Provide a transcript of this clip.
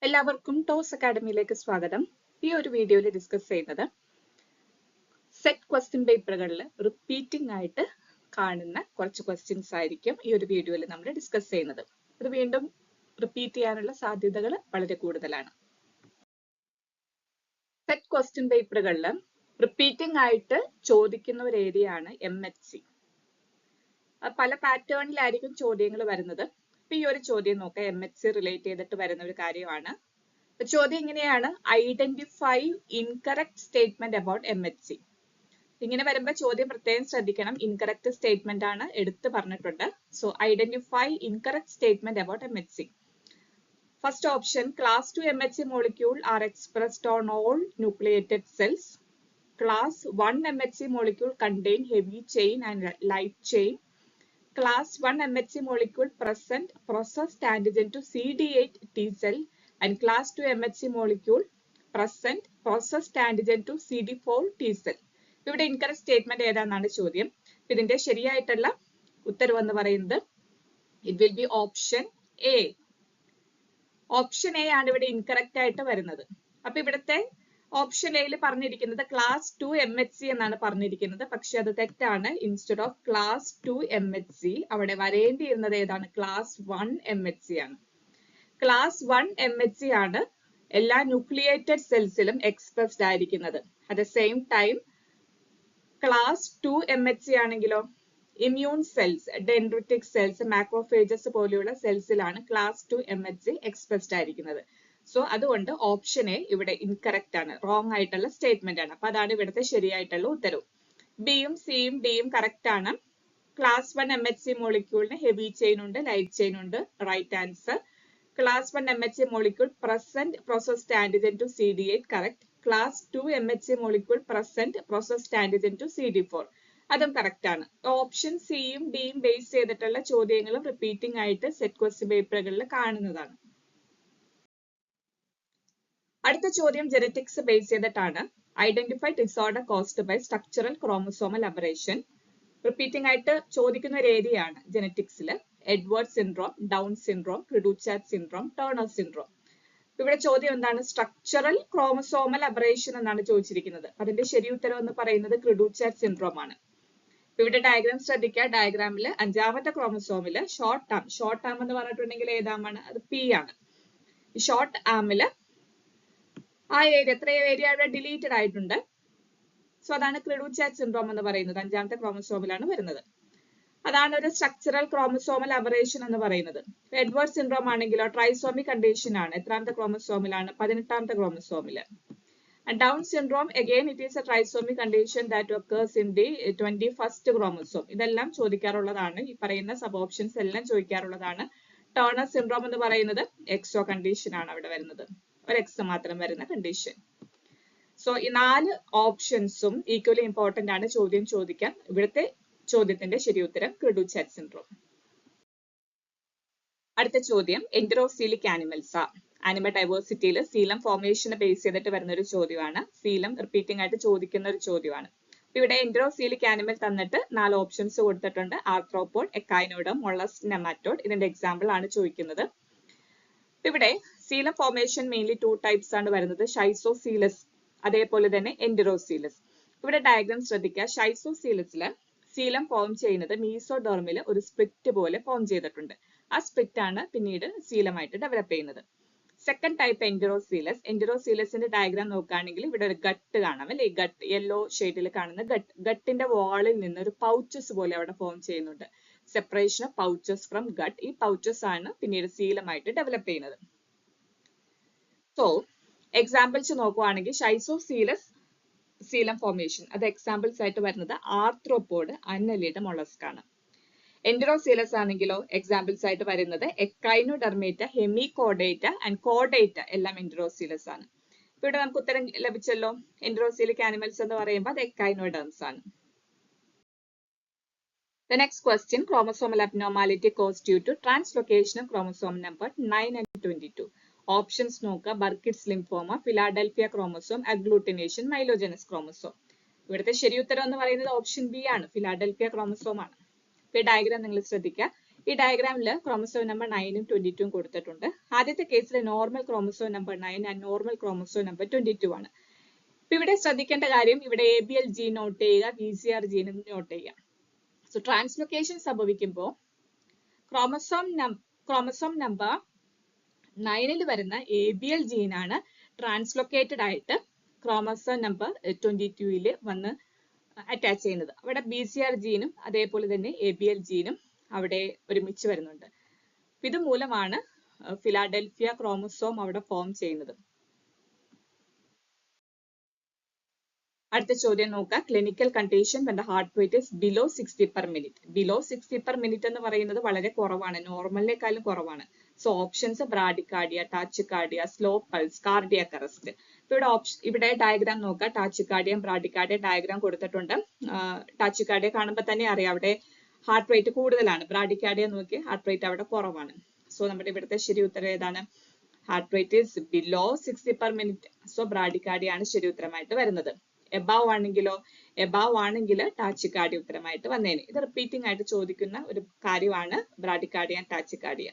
എല്ലാവർക്കും ടോസ് അക്കാഡമിയിലേക്ക് സ്വാഗതം. ഈ ഒരു വീഡിയോയിൽ ഡിസ്കസ് ചെയ്യുന്നത് സെറ്റ് ക്വസ്റ്റ്യൻ പേപ്പറുകളിൽ റിപ്പീറ്റിംഗ് ആയിട്ട് കാണുന്ന കുറച്ച് ക്വസ്റ്റ്യൻസ് ആയിരിക്കും ഈ ഒരു വീഡിയോയിൽ നമ്മൾ ഡിസ്കസ് ചെയ്യുന്നത്. ഇത് വീണ്ടും റിപ്പീറ്റ് ചെയ്യാനുള്ള സാധ്യതകൾ വളരെ കൂടുതലാണ്. സെറ്റ് ക്വസ്റ്റ്യൻ പേപ്പറുകളിൽ റിപ്പീറ്റിംഗ് ആയിട്ട് ചോദിക്കുന്ന ഒരു ഏരിയയാണ് MHC. പല പാറ്റേണിലായിരിക്കും ചോദ്യങ്ങൾ വരുന്നത്. ഈ ഒരു ചോദ്യം നോക്കാം, MHC റിലേറ്റ് ചെയ്തിട്ട് വരുന്ന ഒരു കാര്യമാണ്. ചോദ്യം ഇങ്ങനെയാണ്: identify incorrect statement about MHC. ഇങ്ങനെ വരുമ്പോൾ ചോദ്യം പ്രത്യേകം ശ്രദ്ധിക്കണം, ഇൻകറക്റ്റ് സ്റ്റേറ്റ്മെന്റ് ആണ് എടുത്ത് പറഞ്ഞിട്ടുണ്ട്. So identify incorrect statement about MHC. First option, class 2 MHC molecule are expressed on all nucleated cells. Class 1 MHC molecule contain heavy chain and light chain. Class 1 MHC molecule present processed antigen to CD8 T cell and class 2 MHC molecule present processed antigen to CD4 T cell. ഇവിടെ incorrect statement ഏതാണെന്നാണ് ചോദ്യം. ഇതിന്റെ ശരിയായിട്ടുള്ള ഉത്തരവ് എന്ന് പറയുന്നത് it will be option A. Option A ആണ് ഇവിടെ incorrect ആയിട്ട് വരുന്നത്. അപ്പൊ ഇവിടുത്തെ ഓപ്ഷൻ എയിൽ പറഞ്ഞിരിക്കുന്നത് ക്ലാസ് 2 MHC എന്നാണ് പറഞ്ഞിരിക്കുന്നത്, പക്ഷെ അത് തെറ്റാണ്. ഇൻസ്റ്റെഡ് ഓഫ് ക്ലാസ് 2 MHC അവിടെ വരേണ്ടിയിരുന്നത് ഏതാണ്? ക്ലാസ് 1 MHC ആണ്. ക്ലാസ് 1 MHC ആണ് എല്ലാ ന്യൂക്ലിയേറ്റഡ് സെൽസിലും എക്സ്പ്രസ്ഡ് ആയിരിക്കുന്നത്. At the same time class 2 MHC ആണെങ്കിലോ immune cells, dendritic cells, macrophages പോലെയുള്ള സെൽസിലാണ് ക്ലാസ് 2 MHC എക്സ്പ്രസ്ഡ് ആയിരിക്കുന്നത്. സോ അതുകൊണ്ട് ഓപ്ഷൻ എ ഇവിടെ ഇൻകറക്റ്റ് ആണ്, റോങ് ആയിട്ടുള്ള സ്റ്റേറ്റ്മെന്റ് ആണ്. അപ്പൊ അതാണ് ഇവിടുത്തെ ശരിയായിട്ടുള്ള ഉത്തരവ്. ബിയും സിയും ഡിയും കറക്റ്റ് ആണ്. ക്ലാസ് 1 MHC മോളിക്യൂളിന് ഹെവി ചെയിൻ ഉണ്ട്, ലൈറ്റ് ചെയിൻ ഉണ്ട്, right answer. Class 1 MHC molecule present processed antigen to CD8, correct. Class 2 MHC molecule present processed antigen to CD4, അതും കറക്റ്റ് ആണ്. ഓപ്ഷൻ സിയും ഡിയും ബേസ് ചെയ്തിട്ടുള്ള ചോദ്യങ്ങളും റിപ്പീറ്റിംഗ് ആയിട്ട് സെറ്റ് ക്വസ്റ്റ്യൻ പേപ്പറുകളിൽ കാണുന്നതാണ്. അടുത്ത ചോദ്യം ജെനറ്റിക്സ് ബേസ് ചെയ്തിട്ടാണ്. Identify disorder caused by structural chromosomal aberration. Repeating ആയിട്ട് ചോദിക്കുന്ന ഒരു ഏരിയയാണ് ജെനറ്റിക്സിൽ. Edward syndrome, Down syndrome, cri du chat syndrome, Turner syndrome. ഇവിടെ ചോദ്യം എന്താണ്? സ്ട്രക്ചറൽ ക്രോമസോമൽ അബറേഷൻ എന്നാണ് ചോദിച്ചിരിക്കുന്നത്. അതിന്റെ ശരി ഉത്തരം എന്ന് പറയുന്നത് ക്രിഡുച്ചാറ്റ് സിൻഡ്രോം ആണ്. ഇവിടെ ഡയഗ്രാം ശ്രദ്ധിക്കുക. ഡയഗ്രാമിൽ 5ാമത്തെ ക്രോമസോമില് ഷോർട്ട് ആം എന്ന് പറഞ്ഞിട്ടുണ്ടെങ്കിൽ ഏതാമാണ്? അത് P ആണ്. ഈ ഷോർട്ട് ആമില് ആ ഏരിയ, എത്രയോ ഏരിയ ഇവിടെ ഡിലീറ്റഡ് ആയിട്ടുണ്ട്. സോ അതാണ് ക്രിഡുച്ചാറ്റ് സിൻഡ്രോം എന്ന് പറയുന്നത്. 5ാമത്തെ ക്രോമസോമിലാണ് വരുന്നത്. അതാണ് ഒരു സ്ട്രക്ചറൽ ക്രോമസോമൽ അബറേഷൻ എന്ന് പറയുന്നത്. എഡ്വേർഡ് സിൻഡ്രോം ആണെങ്കിലോ ട്രൈസോമി കണ്ടീഷൻ ആണ്. എത്രാമത്തെ ക്രോമസോമിലാണ്? 18ാമത്തെ ക്രോമസോമില്. Down syndrome again it is a trisomy condition that occurs in the 21st chromosome. ഇതെല്ലാം ചോദിക്കാറുള്ളതാണ്. ഈ പറയുന്ന സബ് ഓപ്ഷൻസ് എല്ലാം ചോദിക്കാറുള്ളതാണ്. ടേണർ സിൻഡ്രോം എന്ന് പറയുന്നത് എക്സോ കണ്ടീഷൻ ആണ് അവിടെ വരുന്നത്, ഒരു എക്സ് മാത്രം വരുന്ന കണ്ടീഷൻ. സോ ഈ 4 ഓപ്ഷൻസും ഈക്വലി ഇമ്പോർട്ടന്റ് ആണ് ചോദ്യം ചോദിക്കാൻ. ഇവിടുത്തെ ചോദ്യത്തിന്റെ ശരി ഉത്തരം ക്രിഡുച്ചാറ്റ് സിൻഡ്രോം. അടുത്ത ചോദ്യം എൻഡറോസീലിക് ആനിമൽസ്. ആനിമൽ ഡൈവേഴ്സിറ്റിയിൽ സീലം ഫോർമേഷനെ ബേസ് ചെയ്തിട്ട് വരുന്ന ഒരു ചോദ്യമാണ്. സീലം റിപ്പീറ്റിംഗ് ആയിട്ട് ചോദിക്കുന്ന ഒരു ചോദ്യമാണ്. ഇവിടെ എൻഡറോസീലിക് ആനിമൽ തന്നിട്ട് 4 ഓപ്ഷൻസ് കൊടുത്തിട്ടുണ്ട്. Arthropod, എക്കൈനോഡം, mollusc, നെമാറ്റോഡ്. ഇതിന്റെ എക്സാമ്പിൾ ആണ് ചോദിക്കുന്നത്. ഇവിടെ സീലം ഫോർമേഷൻ മെയിൻലി 2 ടൈപ്സ് ആണ് വരുന്നത്, ഷൈസോസീലസ് അതേപോലെ തന്നെ എൻഡറോസീലസ്. ഇവിടെ ഡയഗ്രാം ശ്രദ്ധിക്കുക. ഷൈസോസീലസില് സീലം ഫോം ചെയ്യുന്നത് മീസോഡെർമില് ഒരു സ്പ്ലിറ്റ് പോലെ ഫോം ചെയ്തിട്ടുണ്ട്. ആ സ്പ്ലിറ്റ് ആണ് പിന്നീട് സീലമായിട്ട് ഡെവലപ്പ് ചെയ്യുന്നത്. Second type enterocoelous. എൻഡറോസീലസിന്റെ ഡയഗ്രാം നോക്കുകയാണെങ്കിൽ ഇവിടെ ഒരു ഗട്ട് കാണാം അല്ലെ? ഗട്ട്, യെല്ലോ ഷെയ്ഡിൽ കാണുന്ന ഗട്ട്. ഗട്ടിന്റെ വാളിൽ നിന്ന് ഒരു പൗച്ചസ് പോലെ അവിടെ ഫോം ചെയ്യുന്നുണ്ട്. Separation of pouches from gut. ഈ പൗച്ചസ് ആണ് പിന്നീട് സീലമായിട്ട് ഡെവലപ്പ് ചെയ്യുന്നത്. സോ എക്സാമ്പിൾസ് നോക്കുകയാണെങ്കിൽ ഷൈസോസീലസ് സീലം ഫോർമേഷൻ, അത് എക്സാമ്പിൾസ് ആയിട്ട് വരുന്നത് ആർത്രോപോഡ്, അന്നലിഡ്, മൊളസ്ക് ആണ്. എൻഡറോസീലസ് ആണെങ്കിലോ എക്സാമ്പിൾസ് ആയിട്ട് വരുന്നത് എക്കൈനോഡെർമേറ്റ, ഹെമികോഡേറ്റ ആൻഡ് കോഡേറ്റ, എല്ലാം എൻഡറോസീലസ് ആണ്. ഇവിടെ നമുക്ക് ഉത്തരം ലഭിച്ചല്ലോ. എൻഡറോസീലിക് ആനിമൽസ് എന്ന് പറയുമ്പോൾ അത് എക്കൈനോഡെർമ്സ് ആണ്. The next question, chromosomal abnormality caused due to translocation of chromosome number 9 and 22. Options നോക്കുക. Burkitt's lymphoma, Philadelphia chromosome, agglutination, myelogenous chromosome. ഇവിടുത്തെ ശരി ഉത്തരം എന്ന് പറയുന്നത് ഓപ്ഷൻ ബി ആണ്, ഫിലാഡൽഫിയ ക്രോമസോം ആണ്. ഈ ഡയഗ്രാം നിങ്ങൾ ശ്രദ്ധിക്കുക. ഈ ഡയഗ്രാമിൽ ക്രോമസോം നമ്പർ 9 ഉം 22 കൊടുത്തിട്ടുണ്ട്. ആദ്യത്തെ കേസിൽ normal chromosome number 9 and normal chromosome number 22 ആണ്. ഇപ്പൊ ഇവിടെ ശ്രദ്ധിക്കേണ്ട കാര്യം, ഇവിടെ ABL ജീൻ നോട്ട് ചെയ്യുക, VCR ജീൻ നോട്ട് ചെയ്യുക. സോ ട്രാൻസ്ലൊക്കേഷൻ സംഭവിക്കുമ്പോൾ ക്രോമസോം നമ്പർ 9 വരുന്ന ABL ജീനാണ് ട്രാൻസ്ലൊക്കേറ്റഡ് ആയിട്ട് ക്രോമസോം നമ്പർ 22 വന്ന് അറ്റാച്ച് ചെയ്യുന്നത്. അവിടെ BCR ജീനും അതേപോലെ തന്നെ ABL ജീനും അവിടെ ഒരുമിച്ച് വരുന്നുണ്ട്. ഇത് മൂലമാണ് ഫിലാഡൽഫിയ ക്രോമസോം അവിടെ ഫോം ചെയ്യുന്നത്. അടുത്ത ചോദ്യം നോക്കാം. Clinical condition when the heart rate is below 60 per minute. Below 60 per minute എന്ന് പറയുന്നത് വളരെ കുറവാണ്, നോർമലിനേക്കാളും കുറവാണ്. So options bradycardia, tachycardia, slow pulse, cardiac arrest. ഇവിടെ ഡയഗ്രാം നോക്കാം. ടാച്ചിക്കാർഡിയം ബ്രാഡിക്കാർഡിയ ഡയഗ്രാം കൊടുത്തിട്ടുണ്ട്. ടാച്ചിക്കാർഡിയ കാണുമ്പോൾ തന്നെ അറിയാം അവിടെ ഹാർട്ട് റേറ്റ് കൂടുതലാണ്. ബ്രാഡിക്കാർഡിയ നോക്കി ഹാർട്ട് റേറ്റ് അവിടെ കുറവാണ്. സോ നമ്മുടെ ഇവിടുത്തെ ശരി ഉത്തരം ഏതാണ്? Heart rate is below 60 per minute. So bradycardia ആണ് ശരി ഉത്തരമായിട്ട് വരുന്നത്. എബവ് ആണെങ്കിലോ? എബവ് ആണെങ്കിൽ ടാച്ചിക്കാർഡിയ ഉത്തരമായിട്ട് വന്നേനെ. ഇത് റിപ്പീറ്റിംഗ് ആയിട്ട് ചോദിക്കുന്ന ഒരു കാര്യമാണ് ബ്രാഡിക്കാർഡിയ ആൻഡ് ടാച്ചിക്കാർഡിയ.